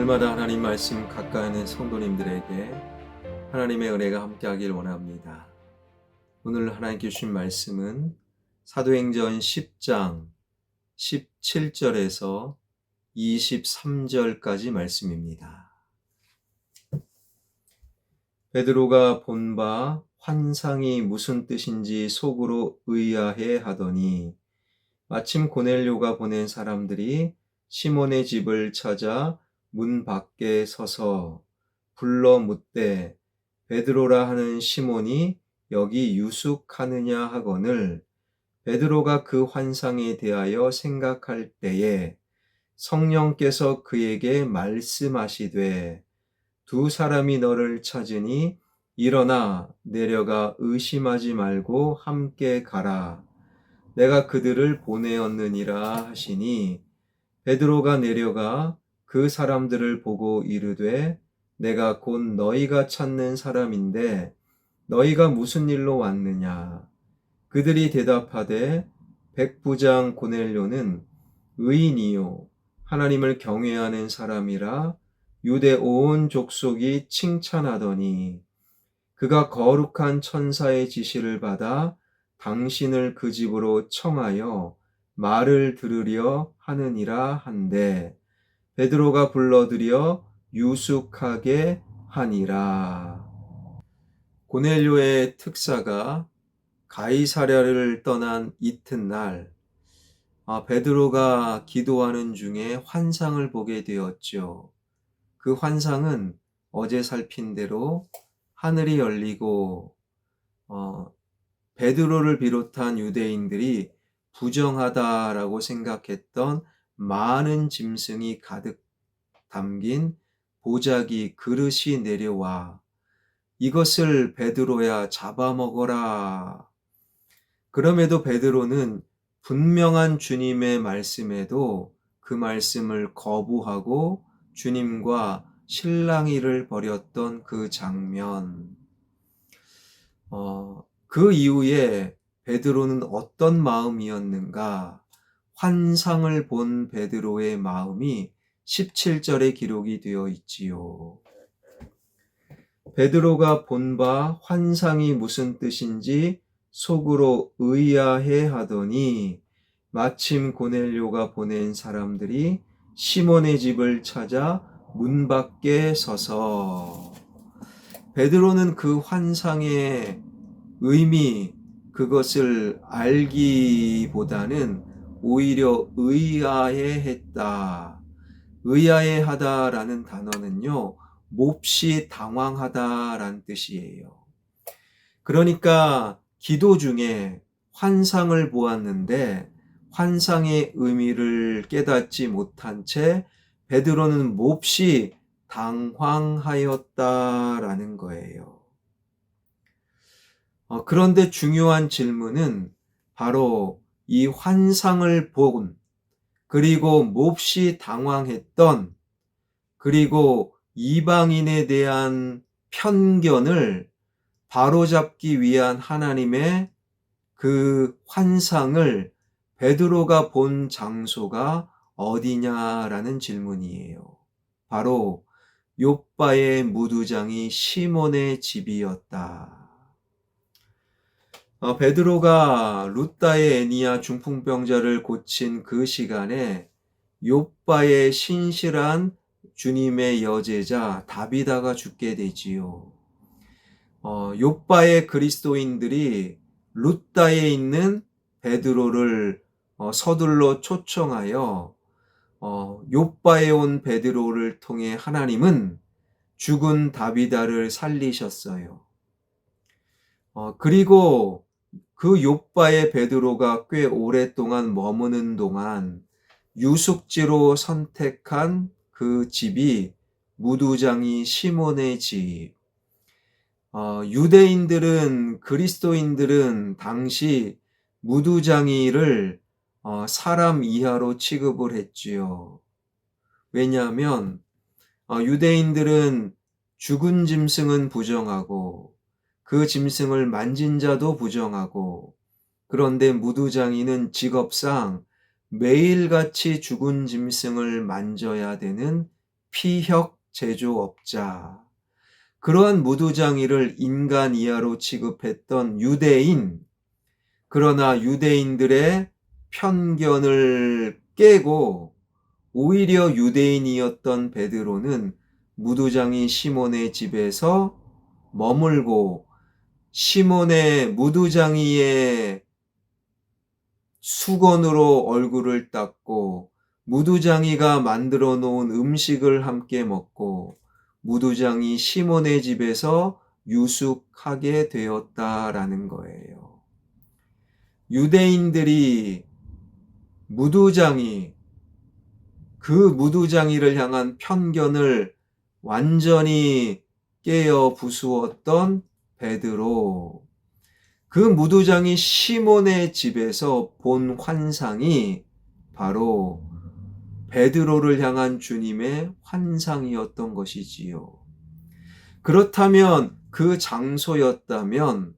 날마다 하나님 말씀 가까이 있는 성도님들에게 하나님의 은혜가 함께하길 원합니다. 오늘 하나님께 주신 말씀은 사도행전 10장 17절에서 23절까지 말씀입니다. 베드로가 본 바 환상이 무슨 뜻인지 속으로 의아해 하더니 마침 고넬료가 보낸 사람들이 시몬의 집을 찾아 문 밖에 서서 불러 묻되 베드로라 하는 시몬이 여기 유숙하느냐 하거늘 베드로가 그 환상에 대하여 생각할 때에 성령께서 그에게 말씀하시되 두 사람이 너를 찾으니 일어나 내려가 의심하지 말고 함께 가라. 내가 그들을 보내었느니라 하시니 베드로가 내려가 그 사람들을 보고 이르되 내가 곧 너희가 찾는 사람인데 너희가 무슨 일로 왔느냐. 그들이 대답하되 백부장 고넬료는 의인이요 하나님을 경외하는 사람이라 유대 온 족속이 칭찬하더니 그가 거룩한 천사의 지시를 받아 당신을 그 집으로 청하여 말을 들으려 하느니라 한데 베드로가 불러들여 유숙하게 하니라. 고넬료의 특사가 가이사랴를 떠난 이튿날 베드로가 기도하는 중에 환상을 보게 되었죠. 그 환상은 어제 살핀 대로 하늘이 열리고 베드로를 비롯한 유대인들이 부정하다라고 생각했던 많은 짐승이 가득 담긴 보자기 그릇이 내려와 이것을 베드로야 잡아먹어라. 그럼에도 베드로는 분명한 주님의 말씀에도 그 말씀을 거부하고 주님과 실랑이를 벌였던 그 장면. 그 이후에 베드로는 어떤 마음이었는가? 환상을 본 베드로의 마음이 17절에 기록이 되어 있지요. 베드로가 본 바 환상이 무슨 뜻인지 속으로 의아해 하더니 마침 고넬료가 보낸 사람들이 시몬의 집을 찾아 문 밖에 서서 베드로는 그 환상의 의미 그것을 알기보다는 오히려 의아해 했다. 의아해 하다라는 단어는요. 몹시 당황하다라는 뜻이에요. 그러니까 기도 중에 환상을 보았는데 환상의 의미를 깨닫지 못한 채 베드로는 몹시 당황하였다라는 거예요. 그런데 중요한 질문은 바로 이 환상을 본 그리고 몹시 당황했던 그리고 이방인에 대한 편견을 바로잡기 위한 하나님의 그 환상을 베드로가 본 장소가 어디냐라는 질문이에요. 바로 욥바의 무두장이 시몬의 집이었다. 베드로가 루다의 애니야 중풍병자를 고친 그 시간에 욥바의 신실한 주님의 여제자 다비다가 죽게 되지요. 욥바의 그리스도인들이 루다에 있는 베드로를 서둘러 초청하여 욥바에 온 베드로를 통해 하나님은 죽은 다비다를 살리셨어요. 그리고 그 욥바의 베드로가 꽤 오랫동안 머무는 동안 유숙지로 선택한 그 집이 무두장이 시몬의 집. 유대인들은 그리스도인들은 당시 무두장이를 사람 이하로 취급을 했지요. 왜냐하면 유대인들은 죽은 짐승은 부정하고 그 짐승을 만진 자도 부정하고 그런데 무두장이는 직업상 매일같이 죽은 짐승을 만져야 되는 피혁 제조업자. 그러한 무두장이를 인간 이하로 취급했던 유대인, 그러나 유대인들의 편견을 깨고 오히려 유대인이었던 베드로는 무두장이 시몬의 집에서 머물고 시몬의 무두장이의 수건으로 얼굴을 닦고 무두장이가 만들어 놓은 음식을 함께 먹고 무두장이 시몬의 집에서 유숙하게 되었다라는 거예요. 유대인들이 무두장이, 그 무두장이를 향한 편견을 완전히 깨어 부수었던 베드로, 그 무두장이 시몬의 집에서 본 환상이 바로 베드로를 향한 주님의 환상이었던 것이지요. 그렇다면 그 장소였다면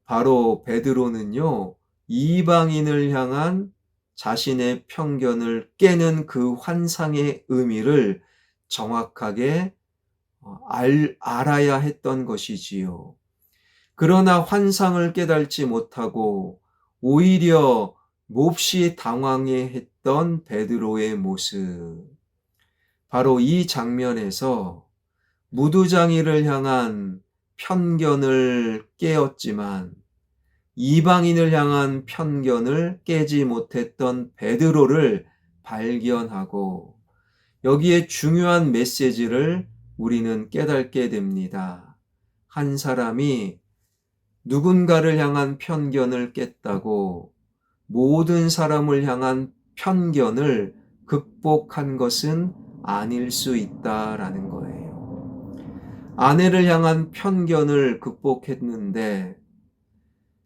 바로 베드로는요, 이방인을 향한 자신의 편견을 깨는 그 환상의 의미를 정확하게 알아야 했던 것이지요. 그러나 환상을 깨달지 못하고 오히려 몹시 당황해했던 베드로의 모습. 바로 이 장면에서 무두장이를 향한 편견을 깨었지만 이방인을 향한 편견을 깨지 못했던 베드로를 발견하고 여기에 중요한 메시지를 우리는 깨닫게 됩니다. 한 사람이 누군가를 향한 편견을 깼다고 모든 사람을 향한 편견을 극복한 것은 아닐 수 있다라는 거예요. 아내를 향한 편견을 극복했는데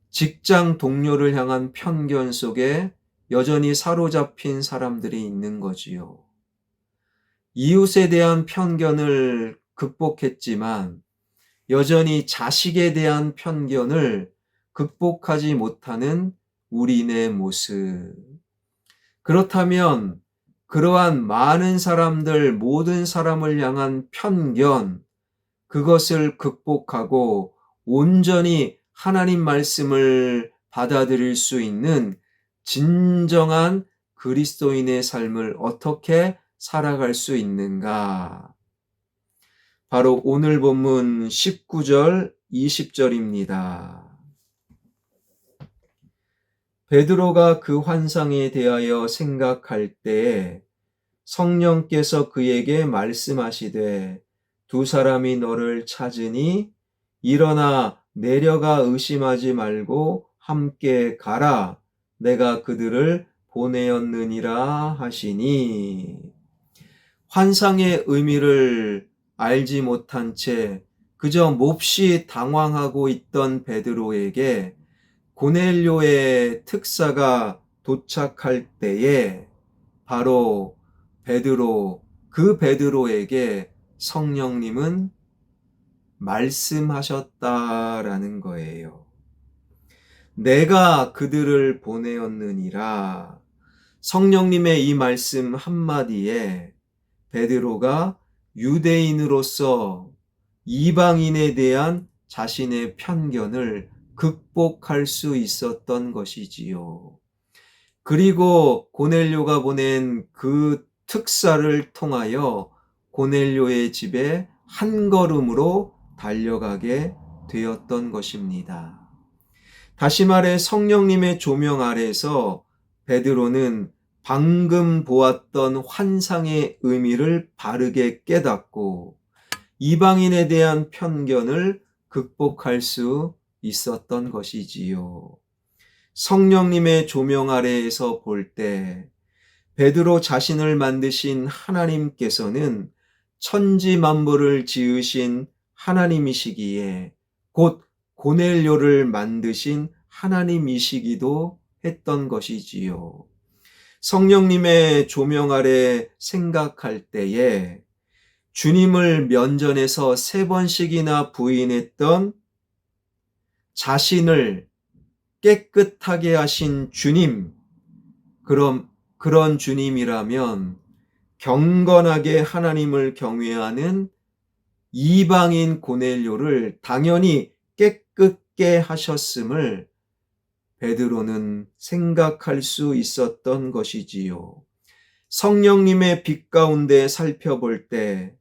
직장 동료를 향한 편견 속에 여전히 사로잡힌 사람들이 있는 거지요. 이웃에 대한 편견을 극복했지만 여전히 자식에 대한 편견을 극복하지 못하는 우리네 모습. 그렇다면 그러한 많은 사람들, 모든 사람을 향한 편견, 그것을 극복하고 온전히 하나님 말씀을 받아들일 수 있는 진정한 그리스도인의 삶을 어떻게 살아갈 수 있는가? 바로 오늘 본문 19절, 20절입니다. 베드로가 그 환상에 대하여 생각할 때에 성령께서 그에게 말씀하시되 두 사람이 너를 찾으니 일어나 내려가 의심하지 말고 함께 가라. 내가 그들을 보내었느니라 하시니. 환상의 의미를 알지 못한 채 그저 몹시 당황하고 있던 베드로에게 고넬료의 특사가 도착할 때에 바로 그 베드로에게 성령님은 말씀하셨다라는 거예요. 내가 그들을 보내었느니라. 성령님의 이 말씀 한마디에 베드로가 유대인으로서 이방인에 대한 자신의 편견을 극복할 수 있었던 것이지요. 그리고 고넬료가 보낸 그 특사를 통하여 고넬료의 집에 한 걸음으로 달려가게 되었던 것입니다. 다시 말해 성령님의 조명 아래서 베드로는 방금 보았던 환상의 의미를 바르게 깨닫고 이방인에 대한 편견을 극복할 수 있었던 것이지요. 성령님의 조명 아래에서 볼 때 베드로 자신을 만드신 하나님께서는 천지 만물을 지으신 하나님이시기에 곧 고넬료를 만드신 하나님이시기도 했던 것이지요. 성령님의 조명 아래 생각할 때에 주님을 면전에서 3번씩이나 부인했던 자신을 깨끗하게 하신 주님, 그런 주님이라면 경건하게 하나님을 경외하는 이방인 고넬료를 당연히 깨끗게 하셨음을 베드로는 생각할 수 있었던 것이지요. 성령님의 빛 가운데 살펴볼 때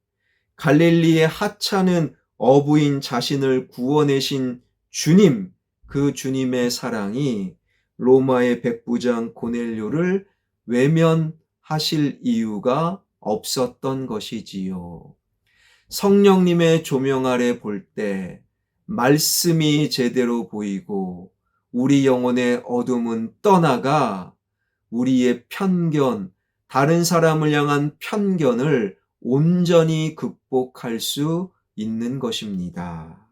갈릴리의 하찮은 어부인 자신을 구원하신 주님, 그 주님의 사랑이 로마의 백부장 고넬료를 외면하실 이유가 없었던 것이지요. 성령님의 조명 아래 볼 때 말씀이 제대로 보이고 우리 영혼의 어둠은 떠나가 우리의 편견, 다른 사람을 향한 편견을 온전히 극복할 수 있는 것입니다.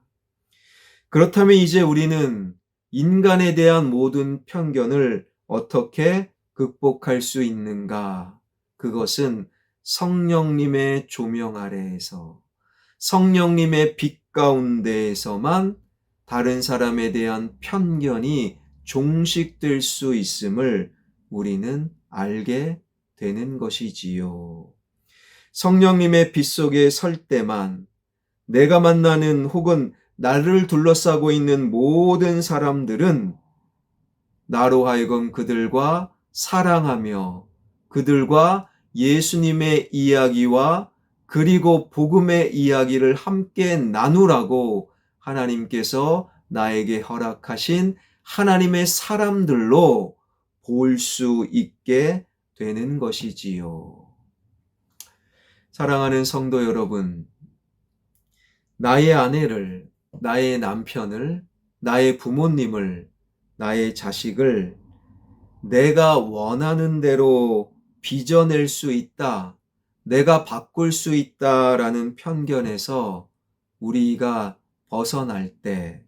그렇다면 이제 우리는 인간에 대한 모든 편견을 어떻게 극복할 수 있는가? 그것은 성령님의 조명 아래에서, 성령님의 빛 가운데에서만 다른 사람에 대한 편견이 종식될 수 있음을 우리는 알게 되는 것이지요. 성령님의 빛 속에 설 때만 내가 만나는 혹은 나를 둘러싸고 있는 모든 사람들은 나로 하여금 그들과 사랑하며 그들과 예수님의 이야기와 그리고 복음의 이야기를 함께 나누라고 하나님께서 나에게 허락하신 하나님의 사람들로 볼 수 있게 되는 것이지요. 사랑하는 성도 여러분, 나의 아내를, 나의 남편을, 나의 부모님을, 나의 자식을 내가 원하는 대로 빚어낼 수 있다, 내가 바꿀 수 있다라는 편견에서 우리가 벗어날 때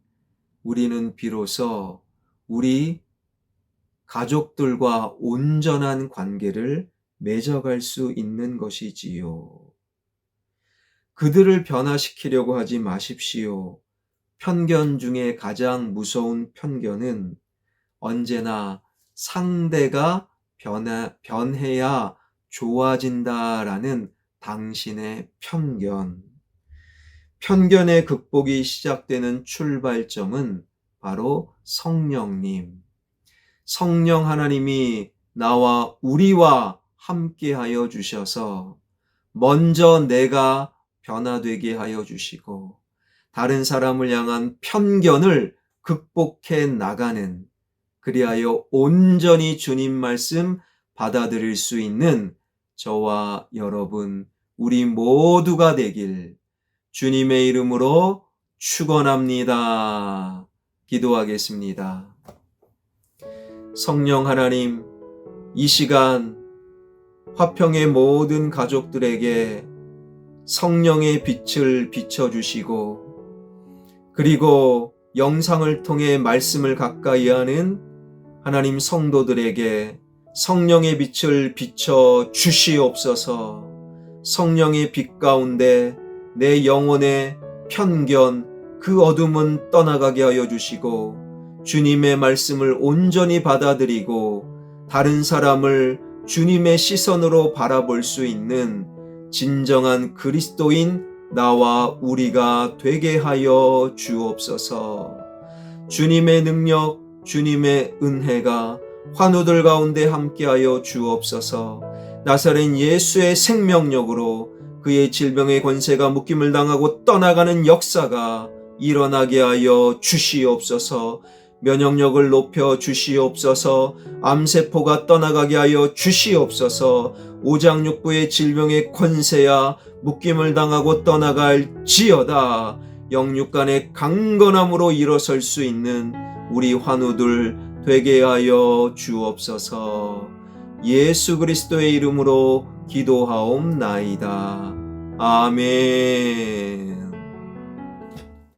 우리는 비로소 우리 가족들과 온전한 관계를 맺어갈 수 있는 것이지요. 그들을 변화시키려고 하지 마십시오. 편견 중에 가장 무서운 편견은 언제나 상대가 변해야 좋아진다라는 당신의 편견. 편견의 극복이 시작되는 출발점은 바로 성령님. 성령 하나님이 나와 우리와 함께하여 주셔서 먼저 내가 변화되게 하여 주시고 다른 사람을 향한 편견을 극복해 나가는, 그리하여 온전히 주님 말씀 받아들일 수 있는 저와 여러분 우리 모두가 되길 주님의 이름으로 축원합니다. 기도하겠습니다. 성령 하나님, 이 시간 화평의 모든 가족들에게 성령의 빛을 비춰주시고 그리고 영상을 통해 말씀을 가까이 하는 하나님 성도들에게 성령의 빛을 비춰 주시옵소서. 성령의 빛 가운데 내 영혼의 편견, 그 어둠은 떠나가게 하여 주시고 주님의 말씀을 온전히 받아들이고 다른 사람을 주님의 시선으로 바라볼 수 있는 진정한 그리스도인 나와 우리가 되게 하여 주옵소서. 주님의 능력, 주님의 은혜가 환우들 가운데 함께하여 주옵소서. 나사렛 예수의 생명력으로 그의 질병의 권세가 묶임을 당하고 떠나가는 역사가 일어나게 하여 주시옵소서. 면역력을 높여 주시옵소서. 암세포가 떠나가게 하여 주시옵소서. 오장육부의 질병의 권세야 묶임을 당하고 떠나갈지어다. 영육간의 강건함으로 일어설 수 있는 우리 환우들 되게 하여 주옵소서. 예수 그리스도의 이름으로 기도하옵나이다. 아멘.